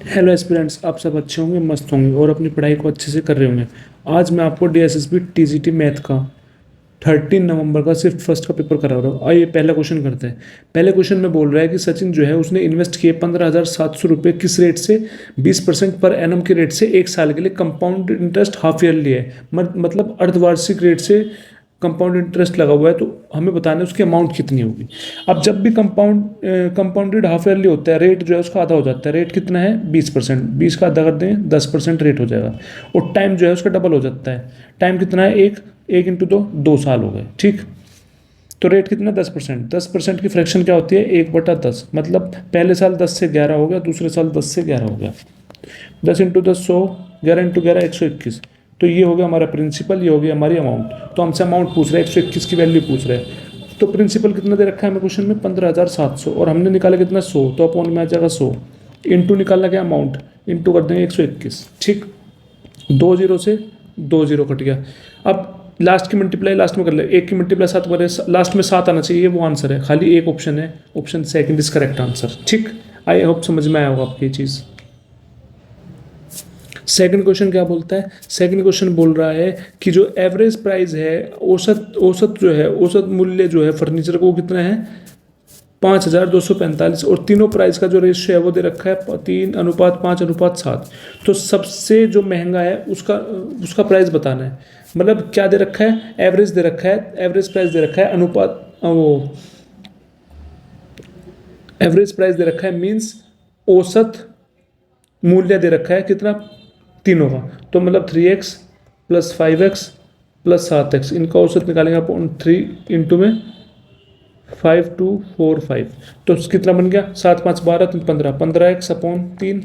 Hello aspirants, आप सब अच्छे होंगे, मस्त होंगे और अपनी पढ़ाई को अच्छे से कर रहे होंगे। आज मैं आपको डीएसएसबी टीजीटी मैथ का 13 नवंबर का सिर्फ फर्स्ट का पेपर करा रहा हूँ। आइए पहला क्वेश्चन करते हैं। पहले क्वेश्चन में बोल रहा है कि सचिन जो है उसने इन्वेस्ट किए 15,700 रुपये किस रेट से 20% पर एनम के रेट से एक साल के लिए कंपाउंड इंटरेस्ट हाफ ईयरली है, मतलब अर्धवार्षिक रेट से कंपाउंड इंटरेस्ट लगा हुआ है। तो हमें बताना है उसकी अमाउंट कितनी होगी। अब जब भी कंपाउंडेड हाफ ईयरली होता है, रेट जो है उसका आधा हो जाता है। रेट कितना है 20%, 20 का आधा कर दें 10% रेट हो जाएगा। और टाइम जो है उसका डबल हो जाता है। टाइम कितना है, एक एक इंटू 2 साल हो गए। ठीक, तो रेट कितना 10%। 10% की फ्रैक्शन क्या होती है 1/10, मतलब पहले साल 10 से 11 हो गया, दूसरे साल 10 से 11 हो गया। 10 इंटू 10 100, 11 इंटू 11 121। तो ये हो गया हमारा प्रिंसिपल, ये हो गया हमारी अमाउंट। तो हमसे अमाउंट पूछ रहे हैं, 121 की वैल्यू पूछ रहे हैं। तो प्रिंसिपल कितना दे रखा है हमें क्वेश्चन में 15,700, और हमने निकाला कितना 100, तो अपॉन में आ जाएगा 100। इंटू निकालना क्या अमाउंट, इंटू कर देंगे 121। ठीक, 2 जीरो से 2 जीरो कट गया। अब लास्ट की मल्टीप्लाई लास्ट में कर ले, एक की मल्टीप्लाई 7 करे, लास्ट में 7 आना चाहिए, वो आंसर है। खाली एक ऑप्शन है, option second is correct answer. ठीक, आई होप समझ में आया होगा आपकी चीज़। सेकंड क्वेश्चन क्या बोलता है, सेकंड क्वेश्चन बोल रहा है कि जो एवरेज प्राइस है, औसत औसत जो है, औसत मूल्य जो है फर्नीचर को, वो कितना है 5,245। और तीनों प्राइस का जो रेशियो है वो दे रखा है 3:5:7। तो सबसे जो महंगा है उसका उसका प्राइस बताना है। मतलब क्या दे रखा है, एवरेज दे रखा है, एवरेज प्राइस दे रखा है, अनुपात वो एवरेज प्राइस दे रखा है, मीन्स औसत मूल्य दे रखा है कितना, तीनों का। तो मतलब 3x plus 5x plus 7x, इनका औसत निकालेंगे अपॉन 3 इंटू में 5245। तो कितना बन गया, 7 5 12 3 15, 15x अपॉन 3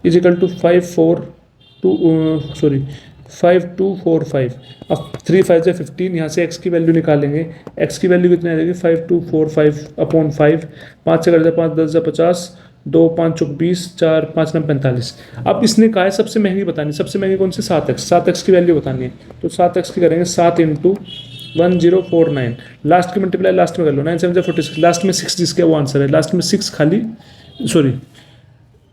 इजिकल टू 5245। अब 3 5 से 15, यहाँ से x की वैल्यू निकालेंगे। x की वैल्यू कितनी आ जाएगी 5245 अपॉन 5। 5 से कर दे 5 10 50, 2 5 चौक 20, 4 5 9 45। अब इसने कहा है सबसे महंगी बतानी, सबसे महंगी कौन सी, 7x की वैल्यू बतानी है। तो 7x की करेंगे 7 इंटू 1049। लास्ट की मल्टीप्लाई लास्ट में कर लो, 9 7 46, लास्ट में 6 जिसका वो आंसर है। लास्ट में 6 खाली, सॉरी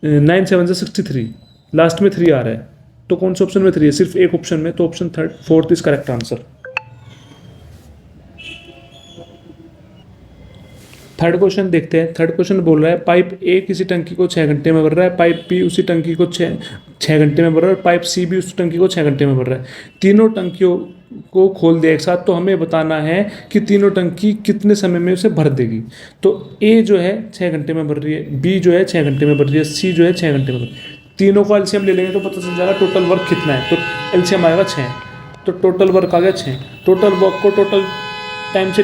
9 7 63, लास्ट में 3 आ रहा है। तो कौन से ऑप्शन में 3 है, सिर्फ एक ऑप्शन में, तो option fourth is correct answer. Third question देखते हैं। थर्ड क्वेश्चन बोल रहा है पाइप ए किसी टंकी को 6 घंटे में भर रहा है, पाइप बी उसी टंकी को 6 घंटे में भर रहा है, पाइप सी भी उस टंकी को 6 घंटे में भर रहा है। तीनों टंकियों को खोल दिया एक साथ, तो हमें बताना है कि तीनों टंकी कितने समय में उसे भर देगी। तो ए जो है 6 घंटे में भर रही है, बी जो है 6 घंटे में भर रही है, सी जो है 6 घंटे में भर रही है। तीनों का एलसीएम ले लेंगे तो पता चल जाएगा टोटल वर्क कितना है। तो एलसीएम आएगा 6, तो टोटल वर्क आ गया 6। टोटल वर्क को टोटल टाइम से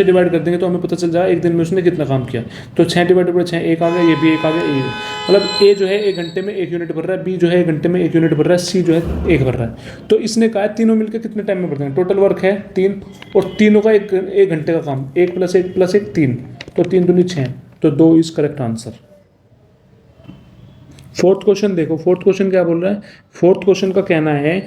डिवाइड कर देंगे तो हमें पता चल जाएगा एक दिन में उसने कितना काम किया। तो 6 डिवाइडेड बाई 6, एक आ गया, ये भी एक आ गया, ये मतलब ए जो है 1 घंटे में 1 यूनिट भर रहा है, बी जो है 1 घंटे में 1 यूनिट भर रहा है, सी जो है 1 भर रहा है। तो इसने कहा है तीनों मिलकर कितने टाइम में भर देंगे। टोटल वर्क है 3, और तीनों का 1 घंटे का काम, 1 + 1 + 1 3, तो 3 दूनी 6, तो 2 is correct answer. Fourth question देखो, फोर्थ क्वेश्चन क्या बोल रहा है। फोर्थ क्वेश्चन का कहना है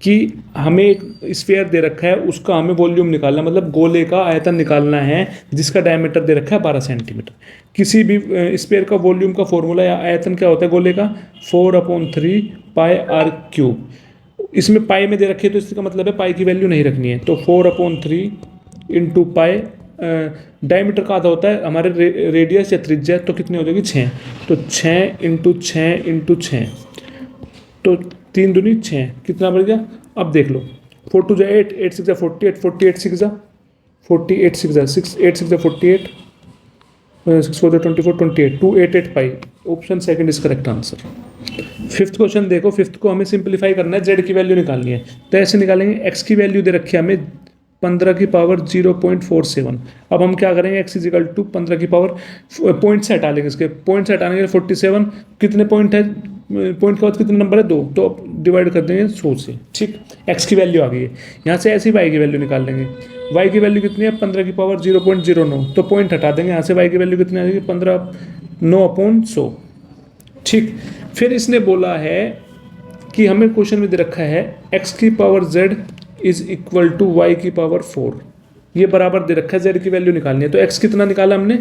कि हमें एक स्फीयर दे रखा है, उसका हमें वॉल्यूम निकालना, मतलब गोले का आयतन निकालना है जिसका डायमीटर दे रखा है 12 सेंटीमीटर। किसी भी स्फीयर का वॉल्यूम का फॉर्मूला या आयतन क्या होता है गोले का, 4/3 πr³। इसमें पाई में दे रखी है, तो इसका मतलब है पाई की वैल्यू नहीं रखनी है। तो 4/3 इंटू पाई, डायमीटर का आधा होता है हमारे रेडियस या त्रिज्या, तो कितनी हो जाएगी 6। तो 6 इंटू 6 इंटू 6, तो 3 दूनी 6, कितना बढ़ गया। अब देख लो, 4 2 8, 8 6 48, 48 6 48 6 8 6 48, 6 4 24 28, 288 पाई। Option second is correct answer. Fifth question देखो, फिफ्थ को हमें सिंप्लीफाई करना है, जेड की वैल्यू निकालनी है। तो ऐसे निकालेंगे, एक्स की वैल्यू दे रखी है हमें 10⁻0.47। अब हम क्या करेंगे, x इजिकल टू 10 पॉइंट से हटा लेंगे, इसके पॉइंट से हटाने के 47, कितने पॉइंट है, पॉइंट के बाद कितने नंबर है 2, तो डिवाइड कर देंगे 100 से। ठीक, x की वैल्यू आ गई है। यहाँ से ऐसी y की वैल्यू निकाल लेंगे। y की वैल्यू कितनी है 10⁻0.09, तो पॉइंट हटा देंगे यहाँ से, y की वैल्यू कितनी आ जाएगी 15/9/100। ठीक, फिर इसने बोला है कि हमें क्वेश्चन में दे रखा है x⁻z is equal to y⁴। ये बराबर दे रखा है, z की वैल्यू निकालनी है। तो x कितना निकाला हमने,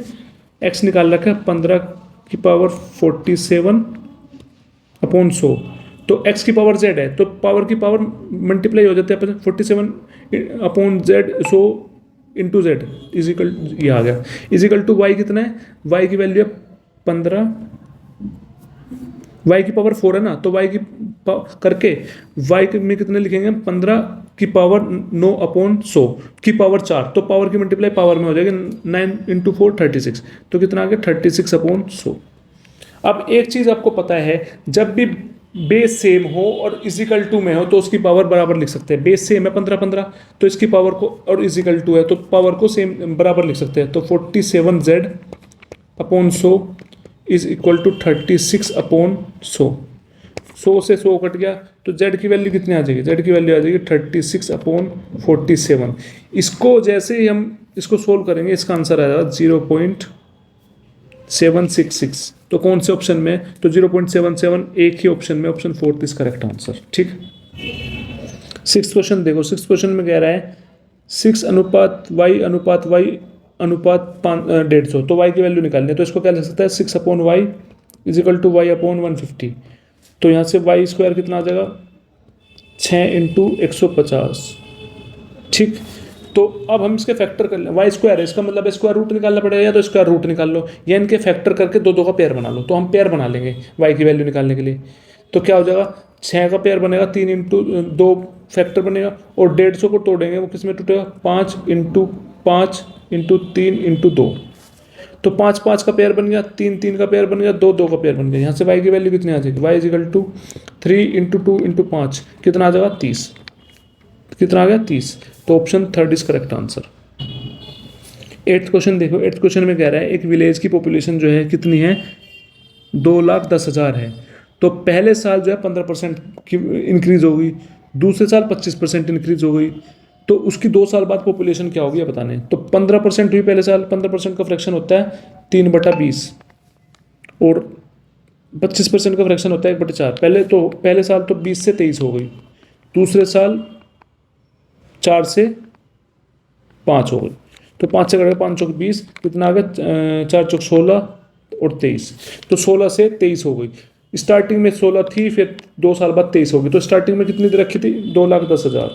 x निकाल रखा है 15 की पावर 47 अपॉन 100, तो x की पावर z है तो पावर की पावर मल्टीप्लाई हो जाती है 47 upon z 100 into z is equal, ये आ गया इजिकल टू y कितना है, y की वैल्यू है 15, y की पावर 4 है ना, तो y की करके y में कितने लिखेंगे 15 की पावर 9 अपॉन 100 की पावर 4, तो पावर की मल्टीप्लाई पावर में हो जाएगी 9 इंटू 4 36, तो कितना आ गया 36 अपॉन 100। अब एक चीज़ आपको पता है, जब भी बेस सेम हो और इजिकल टू में हो तो उसकी पावर बराबर लिख सकते हैं। बेस सेम है 15 तो इसकी पावर को, और इजिकल टू है तो पावर को सेम बराबर लिख सकते हैं। तो 47z upon 100 is equal to 36 upon 100। 100 से 100 कट गया तो z की वैल्यू कितनी आ जाएगी, z की वैल्यू आ जाएगी 36 अपॉन 47। इसको जैसे ही हम इसको सोल्व करेंगे इसका आंसर आ जाएगा 0.766। तो कौन से ऑप्शन में, तो 0.77 एक ही ऑप्शन में, ऑप्शन 4 इज करेक्ट आंसर। ठीक, 6th क्वेश्चन देखो। 6th क्वेश्चन में कह रहा है 6 अनुपात y अनुपात y अनुपात 150, तो y की वैल्यू निकालनी है। तो इसको क्या लिख सकता है 6 upon Y is equal to Y upon 150। तो यहाँ से वाई स्क्वायर कितना आ जाएगा 6 इंटू 150। ठीक, तो अब हम इसके फैक्टर कर लें, वाई स्क्वायर है इसका मतलब स्क्वायर रूट निकालना पड़ेगा, या तो स्क्वायर रूट निकाल लो या इनके फैक्टर करके दो का पेयर बना लो। तो हम पेयर बना लेंगे वाई की वैल्यू निकालने के लिए। तो क्या हो जाएगा 6 का पेयर बनेगा 3 इंटू 2 फैक्टर बनेगा, और 150 को तोड़ेंगे वो किस में टूटेगा 5 इंटू 5 इंटू 3 इंटू 2। तो 5 5 का पेयर बन गया, 3 3 का पेयर बन गया, 2 2 का पेयर बन गया। यहाँ से वाई की वैल्यू कितनी आ जाएगी, Y is equal to 3 into 2 into 5 कितना आ जाएगा 30। कितना आ गया 30। तो option 3 is correct answer. 8th question देखो। 8th क्वेश्चन में कह रहा है एक विलेज की पॉपुलेशन जो है कितनी है 2,10,000 है। तो पहले साल जो है 15% की इंक्रीज हो गई, दूसरे साल 25% इंक्रीज हो गई, तो उसकी 2 साल बाद पॉपुलेशन क्या होगी ये बताने। तो 15% हुई पहले साल, 15% का फ्रैक्शन होता है 3/20 और 25% का फ्रैक्शन होता है 1/4। पहले साल तो 20 से 23 हो गई, दूसरे साल 4 से 5 हो गई। तो 5 से कटेगा 5 चौक 20, कितना आ गया 4 चौक 16 और 23, तो 16 से 23 हो गई। स्टार्टिंग में 16 थी, फिर 2 साल बाद 23 होगी। तो स्टार्टिंग में कितनी दे रखी थी 2,10,000।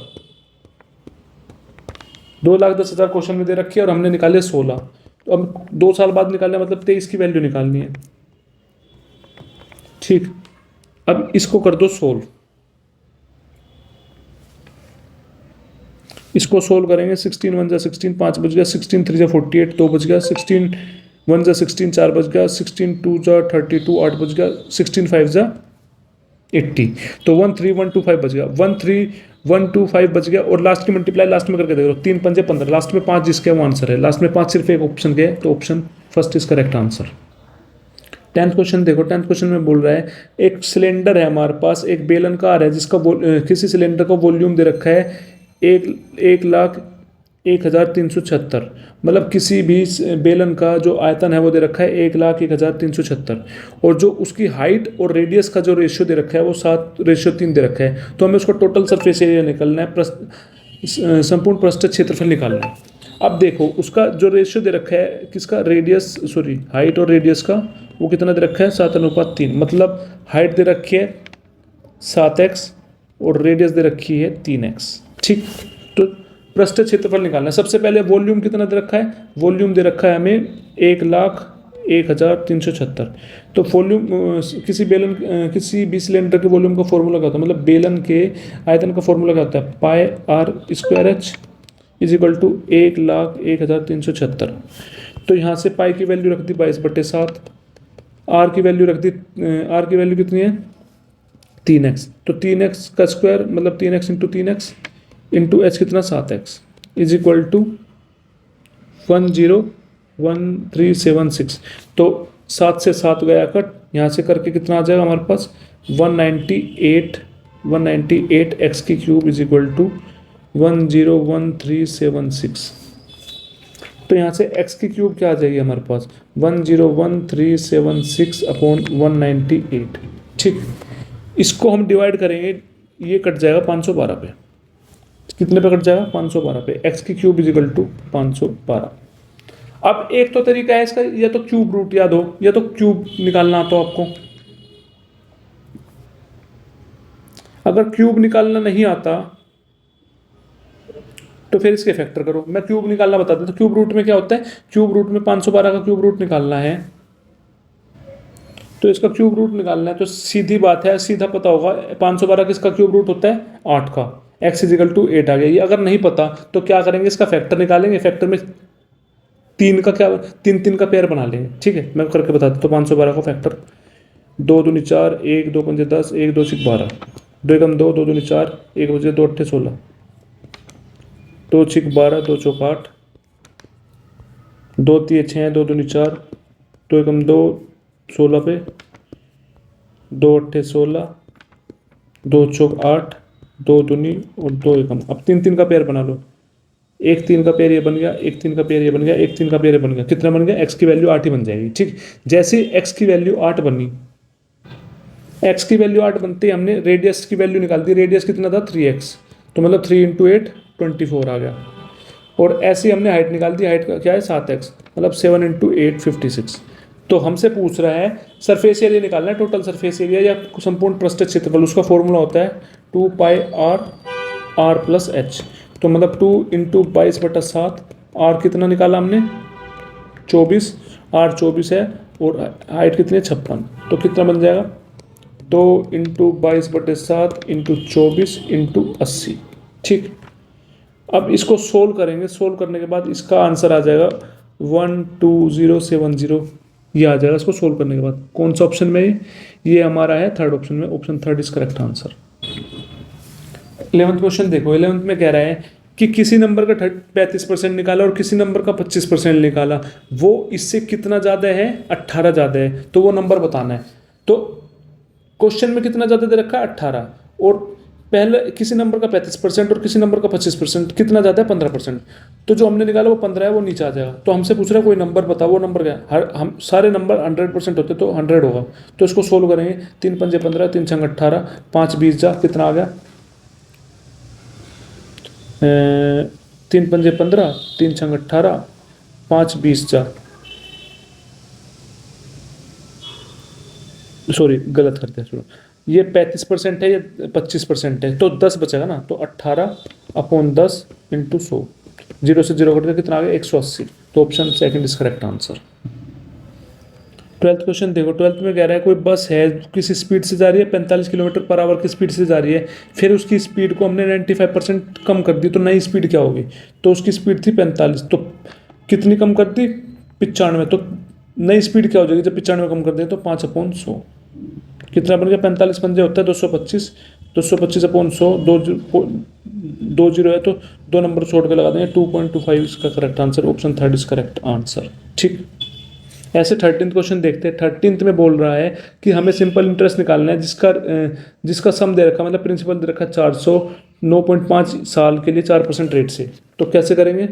2,10,000 क्वेश्चन में दे रखी है और हमने निकाले 16। तो अब 2 साल बाद निकालना मतलब 23 की वैल्यू निकालनी है। ठीक, अब इसको कर दो सोल्व। इसको सोल्व करेंगे 16 1 जा 16 5 बच गया, 16 3 जा 48 2 बच गया, 16 1 जा 16 4 बच गया, 16 2 जा 32 8 बच गया, 16 5 जा 80। तो 13,125 बच गया, 13,125 बच गया। और लास्ट की मल्टीप्लाई लास्ट में करके देखो 3 5 15, लास्ट में 5 जिसके वो आंसर है। लास्ट में 5 सिर्फ एक ऑप्शन के, तो option 1 is correct answer. 10th question देखो। 10th क्वेश्चन में बोल रहा है एक सिलेंडर है हमारे पास, एक बेलनकार है जिसका किसी सिलेंडर का वॉल्यूम दे रखा है 1,01,376। मतलब किसी भी बेलन का जो आयतन है वो दे रखा है 1,01,376, और जो उसकी हाइट और रेडियस का जो रेशियो दे रखा है वो 7:3 दे रखा है। तो हमें उसका टोटल सरफेस एरिया निकालना है, संपूर्ण पृष्ठ क्षेत्रफल निकालना है। अब देखो उसका जो रेशियो दे रखा है किसका, हाइट और रेडियस का, वो कितना दे रखा है 7:3। मतलब हाइट दे रखी है 7x और रेडियस दे रखी है 3x। ठीक, तो पृष्ठ क्षेत्रफल निकालना है। सबसे पहले वॉल्यूम कितना दे रखा है, वॉल्यूम दे रखा है हमें 1,01,376। तो वॉल्यूम किसी भी सिलेंडर के वॉल्यूम का फॉर्मूला क्या होता है, मतलब बेलन के आयतन का फॉर्मूला क्या होता है, pi r square h is equal to 1,01,376। तो यहाँ से पाई की वैल्यू रख दी 22/7, r की वैल्यू कितनी है 3x। तो 3x का स्क्वायर मतलब 3x into 3x into h कितना 7x इज इक्वल टू 101376। तो 7 से 7 गया कट, यहाँ से करके कितना आ जाएगा हमारे पास 198x की क्यूब इज इक्वल टू 101376। तो यहाँ से x की क्यूब क्या आ जाएगी हमारे पास 101376 अपॉन 198। ठीक, इसको हम डिवाइड करेंगे, ये कट जाएगा 512 पे। कितने पे कट जाएगा 512 पे, x की क्यूब इज इक्वल टू 512। अब एक तो तरीका है इसका, या तो क्यूब रूट याद हो या तो क्यूब निकालना आता हो आपको। अगर क्यूब निकालना नहीं आता तो फिर इसके फैक्टर करो। मैं क्यूब निकालना बता देता हूं। क्यूब रूट में क्या होता है, क्यूब रूट में 512 का क्यूब रूट निकालना है, तो इसका क्यूब रूट निकालना है तो सीधी बात है, सीधा पता होगा 512 किसका क्यूब रूट होता है, 8 का। x इजिकल टू 8 आ गया। ये अगर नहीं पता तो क्या करेंगे, इसका फैक्टर निकालेंगे। फैक्टर में तीन का क्या, तीन तीन का पेयर बना लेंगे। ठीक है, मैं करके बता देता हूँ। 512 का फैक्टर, 2 दूनी 4, 1 2 पंजे 10, 1 2 6 12, 2 एकम 2, 2 दूनी 4, 1 बजे 2 अट्ठे 16, 2 6 12, 2 चौक 8, 2 3 6, 2 दूनी 4, 2 एकम 2 16 पे, 2 अट्ठे 16, 2 चौक 8, 2 दूनी और 2 एकम। अब तीन तीन का पेयर बना लो। एक 3 का पेयर ये बन गया, एक 3 का पेयर ये बन गया, एक 3 का पेयर ये बन गया। कितना बन गया, x की वैल्यू 8 ही बन जाएगी। ठीक, जैसे x की वैल्यू 8 बनी, x की वैल्यू 8 बनते ही हमने रेडियस की वैल्यू निकाल दी। रेडियस कितना था, 3x, तो मतलब 3 इंटू 8 24 आ गया। और ऐसे ही हमने हाइट निकाल दी। हाइट का क्या है, 7x, मतलब 7 इंटू 8 56। तो हमसे पूछ रहा है सरफेस एरिया निकालना है, टोटल सरफेस एरिया या संपूर्ण पृष्ठ क्षेत्रफल। उसका फॉर्मूला होता है 2 पाई r प्लस एच। तो मतलब 2 इंटू 22/7, आर कितना निकाला हमने, 24, आर 24 है और हाइट कितनी है, 56। तो कितना बन जाएगा, 2 इंटू 22/7 इंटू 24 इंटू 80। ठीक, अब इसको सोल्व करेंगे। सोल्व करने के बाद इसका आंसर आ जाएगा 12070, ये आ जाएगा इसको सोल्व करने के बाद। कौन सा ऑप्शन में, ये हमारा है थर्ड ऑप्शन में, option third is correct answer. 11th question देखो। 11th में कह रहा है कि किसी नंबर का 35% निकाला और किसी नंबर का 25% निकाला, वो इससे कितना ज़्यादा है, 18 ज़्यादा है, तो वो नंबर बताना है। तो क्वेश्चन में कितना ज़्यादा दे रखा है, 18, और पहले किसी नंबर का 35% और किसी नंबर का 25%, कितना ज़्यादा है, 15%। तो जो हमने निकाला वो 15 है, वो नीचे आ जाएगा। तो हमसे पूछ रहा है कोई नंबर बताओ, वो नंबर क्या है। हर हम सारे नंबर 100% होते तो 100 होगा। तो इसको सोल्व करेंगे। 3 पंजे 15, 3 छंग 18, 5 20 जा, कितना आ गया, 3 पंजे 15, 3 छंग 18, 5 20 जा, सॉरी गलत करते हैं, सुनो। ये 35% है, ये 25% है, तो 10 बचेगा ना। तो 18/10 इंटू 100, 0 से 0 कट कितना आ गया, 180। तो option second is correct answer. 12th question देखो। 12th में कह रहा है कोई बस है, किसी स्पीड से जा रही है, 45 किलोमीटर पर आवर की स्पीड से जा रही है। फिर उसकी स्पीड को हमने 95% कम कर दी, तो नई स्पीड क्या होगी। तो उसकी स्पीड थी 45, तो कितनी कम कर दी, 95। तो नई स्पीड क्या हो जाएगी जब 95 कम कर दें, तो 5/100। कितना बन गया, 45 पंजे होता है 225, 225/100, 2 जीरो है तो 2 नंबर छोड़ के लगा देंगे, 2.25 इसका correct answer. Option third is correct answer. ठीक, ऐसे 13th क्वेश्चन देखते हैं। 13th में बोल रहा है कि हमें सिंपल इंटरेस्ट निकालना है जिसका सम दे रखा, मतलब प्रिंसिपल दे रखा 400, 9.5 साल के लिए 4% रेट से। तो कैसे करेंगे,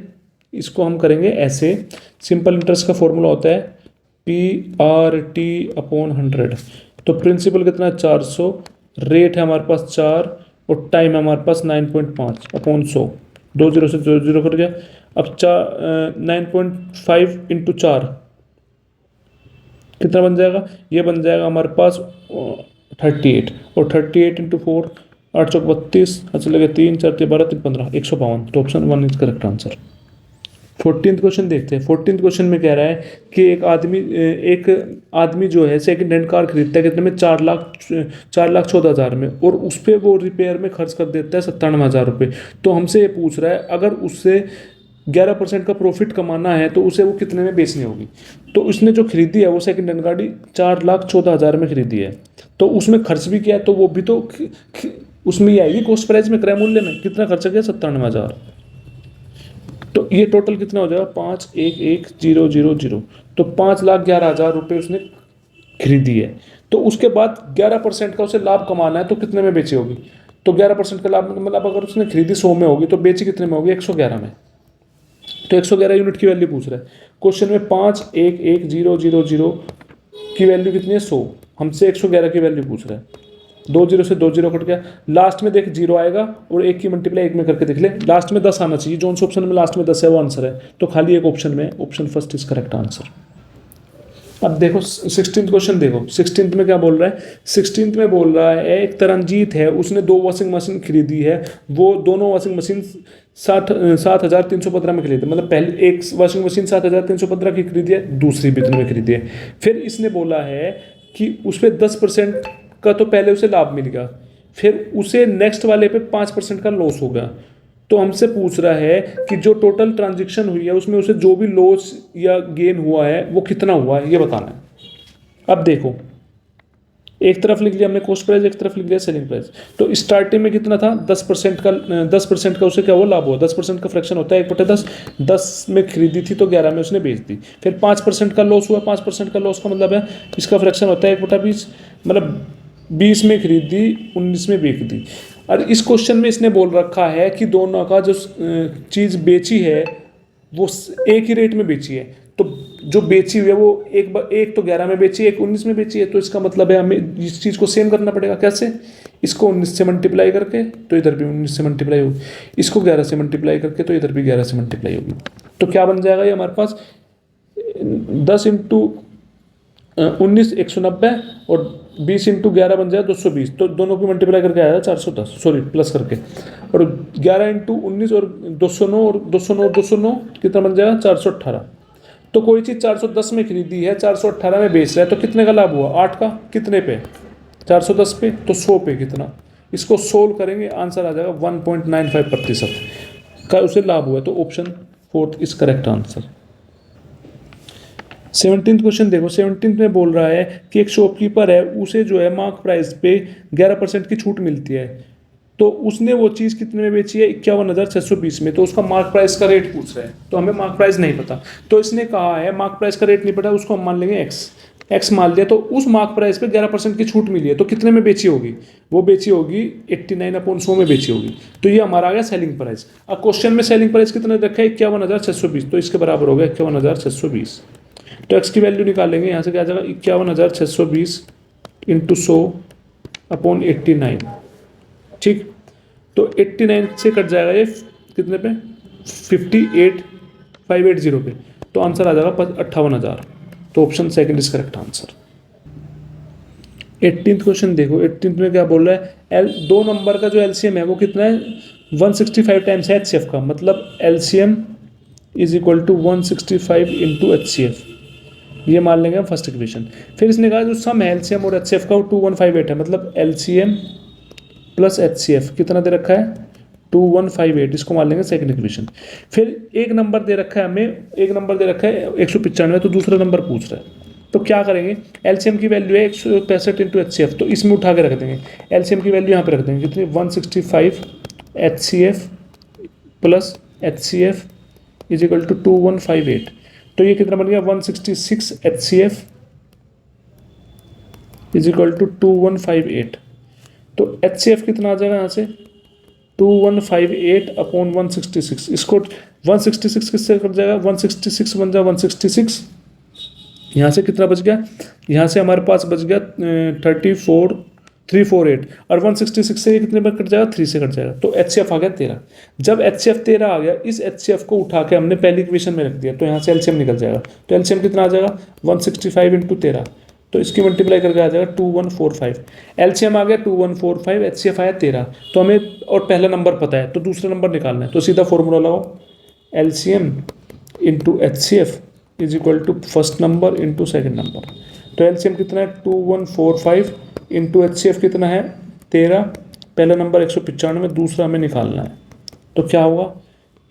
इसको हम करेंगे ऐसे। सिंपल इंटरेस्ट का फॉर्मूला होता है PRT/100। तो प्रिंसिपल कितना है, 400, रेट है हमारे पास 4 और टाइम है हमारे पास 9.5/100। 2 जीरो से 2 जीरो कर गया। अब 9.5 इंटू 4 कितना बन जाएगा, ये बन जाएगा हमारे पास 38, और 38 इंटू 4, 8 चौक 32, अच्छा लगे 3 4 12 3 15, 152। तो option 1 is correct answer. 14th question देखते हैं। 14th क्वेश्चन में कह रहा है कि एक आदमी जो है सेकंड हैंड कार खरीदता है कितने में, 4,14,000 में, और उस पर वो रिपेयर में खर्च कर देता है 97,000 रुपये। तो हमसे ये पूछ रहा है अगर उससे 11% का प्रॉफिट कमाना है तो उसे वो कितने में बेचनी होगी। तो उसने जो खरीदी है वो सेकंड हैंड गाड़ी 4,14,000 में खरीदी है, तो उसमें खर्च भी किया है, तो वो भी तो उसमें ही आएगी कॉस्ट प्राइस में, क्रय मूल्य में कितना खर्चा किया, 97,000। तो ये टोटल कितना हो जाएगा, 5,11,000। तो 5,11,000 रुपये उसने खरीदी है। तो उसके बाद 11% का उसे लाभ कमाना है, तो कितने में बेची होगी। तो 11% का लाभ मतलब अगर उसने खरीदी 100 में होगी तो बेची कितने में होगी, 111 में। तो 111 यूनिट की वैल्यू पूछ रहा है क्वेश्चन में। 5,11,000 की वैल्यू कितनी है, 100। हमसे 111 की वैल्यू पूछ रहा है। दो जीरो से दो जीरो कट गया, लास्ट में देख जीरो आएगा और एक की मल्टीप्लाई एक में करके देख ले, लास्ट में 10 आना चाहिए, जो उस ऑप्शन में लास्ट में 10 है वो आंसर है, तो खाली एक ऑप्शन में option first is correct answer. अब देखो 16th क्वेश्चन देखो, 16th में क्या बोल रहा है, 16th में बोल रहा है एक तरनजीत है, उसने 2 वॉशिंग मशीन खरीदी है, वो दोनों वॉशिंग मशीन 7,315 में खरीदी, मतलब पहले एक वॉशिंग मशीन 7,315 की खरीदी है, दूसरी भी इतने में खरीदी है। फिर इसने बोला है कि उस पर 10% का तो पहले उसे लाभ मिल गया, फिर उसे नेक्स्ट वाले पे 5% का लॉस हो गया। तो हमसे पूछ रहा है कि जो टोटल ट्रांजैक्शन हुई है उसमें उसे जो भी लॉस या गेन हुआ है वो कितना हुआ है, ये बताना है। अब देखो एक तरफ लिख लिया हमने कॉस्ट प्राइस, एक तरफ लिख लिया सेलिंग प्राइस। तो स्टार्टिंग में कितना था, 10% का उसे क्या हुआ, लाभ हुआ। 10% का फ्रैक्शन होता है 1/10, 10 में खरीदी थी तो 11 में उसने बेच दी। फिर 5% का लॉस हुआ, 5% का लॉस का मतलब है इसका फ्रैक्शन होता है 1/20, मतलब 20 में खरीदी 19 में बेच दी। और इस क्वेश्चन में इसने बोल रखा है कि दोनों का जो चीज़ बेची है वो एक ही रेट में बेची है, तो जो बेची हुई है वो एक तो 11 में बेची है, एक 19 में बेची है, तो इसका मतलब है हमें इस चीज़ को सेम करना पड़ेगा। कैसे, इसको 19 से मल्टीप्लाई करके तो इधर भी 19 से मल्टीप्लाई होगी, इसको 11 से मल्टीप्लाई करके तो इधर भी 11 से मल्टीप्लाई होगी। तो क्या बन जाएगा ये हमारे पास 10 इंटू 19 190 और 20 इंटू 11 बन जाए 220, तो दोनों की मल्टीप्लाई करके आया 410, सॉरी प्लस करके, और 11 इंटू 19 और 209 और 209 कितना बन जाएगा 418। तो कोई चीज़ 410 में खरीदी है, 418 में बेच रहा है, तो कितने का लाभ हुआ, 8 का, कितने पे 410 पे, तो 100 पे कितना, इसको सोल्व करेंगे आंसर आ जाएगा 1.95% का उसे लाभ हुआ है, तो option 4 is correct answer. 17th question देखो, 17th में बोल रहा है कि एक शॉपकीपर है, उसे जो है मार्क प्राइस पे 11% की छूट मिलती है, तो उसने वो चीज़ कितने में बेची है 51,620 में, तो उसका मार्क प्राइस का रेट पूछ रहा है, तो हमें मार्क प्राइस नहीं पता, तो इसने कहा है मार्क प्राइस का रेट नहीं पता, उसको हम मान लेंगे एक्स मान लिया, तो उस मार्क प्राइस पे 11% की छूट मिली है, तो कितने में बेची होगी, वो बेची होगी 89/100 में बेची होगी, तो ये हमारा आ गया सेलिंग प्राइस। अब क्वेश्चन में सेलिंग प्राइस कितने रखा है 51,620, तो इसके बराबर हो गया 51,620, तो एक्स की वैल्यू निकालेंगे, यहाँ से क्या आ जाएगा 51,620 इंटू 100/89, ठीक, तो 89 से कट जाएगा ये कितने पे 58,580 पे, तो आंसर आ जाएगा 58,000, तो option second is correct answer. 18th question देखो, 18th में क्या बोल रहा है, दो नंबर का जो एलसीएम है वो कितना है 165 टाइम्स है एचसीएफ का, मतलब LCM is equal to 165 into HCF, ये मान लेंगे हम फर्स्ट इक्वेशन। फिर इसने कहा जो सम है एलसीएम और एचसीएफ का वो 2158 है, मतलब एलसीएम प्लस एचसीएफ कितना दे रखा है 2158, इसको मान लेंगे सेकंड इक्वेशन। फिर एक नंबर दे रखा है हमें, एक नंबर दे रखा है 195, तो दूसरा नंबर पूछ रहा है, तो क्या करेंगे, एलसीएम की वैल्यू है 165 इंटू एचसीएफ, तो इसमें उठा के रख देंगे, एलसीएम की वैल्यू यहाँ पे रख देंगे कितनी 165 HCF plus HCF is equal to 2158, तो ये कितना बन गया 166 HCF इज इक्वल टू 2158, तो HCF कितना आ जाएगा यहाँ से 2158/166, इसको 166 किससे कट जाएगा 166 बन जाएगा 166, यहाँ से कितना बच गया, यहाँ से हमारे पास बच गया 348 और 166 से ये कितने पर कट जाएगा 3 से कट जाएगा, तो HCF आ गया 13। जब HCF 13 आ गया, इस HCF को उठा के हमने पहली इक्वेशन में रख दिया, तो यहाँ से LCM निकल जाएगा, तो LCM कितना आ जाएगा 165 इंटू 13, तो इसकी मल्टीप्लाई करके आ जाएगा 2145, LCM आ गया 2145, HCF आया 13, तो हमें और पहला नंबर पता है तो दूसरा नंबर निकालना है, तो सीधा फॉर्मूला लगाओ LCM into HCF is equal to first number into second number, तो LCM कितना है 2145 इंटू HCF कितना है 13, पहला नंबर 195, दूसरा हमें निकालना है, तो क्या होगा,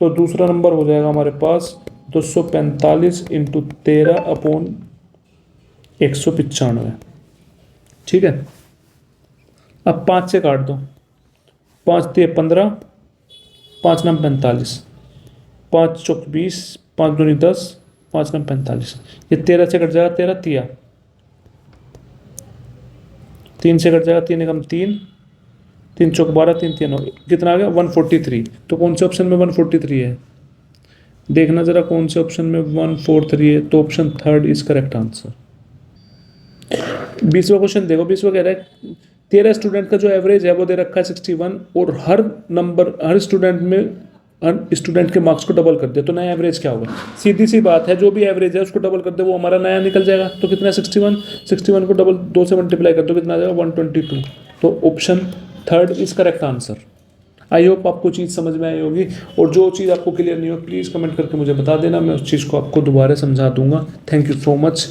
तो दूसरा नंबर हो जाएगा हमारे पास 245 इंटू 13/195, ठीक है। अब 5 से काट दो, 5 × 15, 5 × 9 45, 5 × 20, 5 × 2 = 10, 5 × 9 45, ये 13 से कट जाएगा 13 तिया, 3 से कट जाएगा 3 × 3, 3 × 12, 3 × 9, कितना आ गया 143, तो कौन से ऑप्शन में 143 है, देखना जरा कौन से ऑप्शन में 143 है, तो option third is correct answer. 20वां क्वेश्चन देखो, 20वां कह रहा है 13 स्टूडेंट का जो एवरेज है वो दे रखा है 61, और हर स्टूडेंट के मार्क्स को डबल कर दिया, तो नया एवरेज क्या होगा? सीधी सी बात है, जो भी एवरेज है उसको डबल कर दे, वो हमारा नया निकल जाएगा। तो कितना? 61 को डबल 2 से मल्टीप्लाई कर दो, कितना आ जाएगा? 122। तो option third is correct answer. I hope आपको चीज़ समझ में आई होगी, और जो चीज़ आपको क्लियर नहीं हो प्लीज़ कमेंट करके मुझे बता देना, मैं उस चीज़ को आपको दोबारा समझा दूंगा। Thank you so much.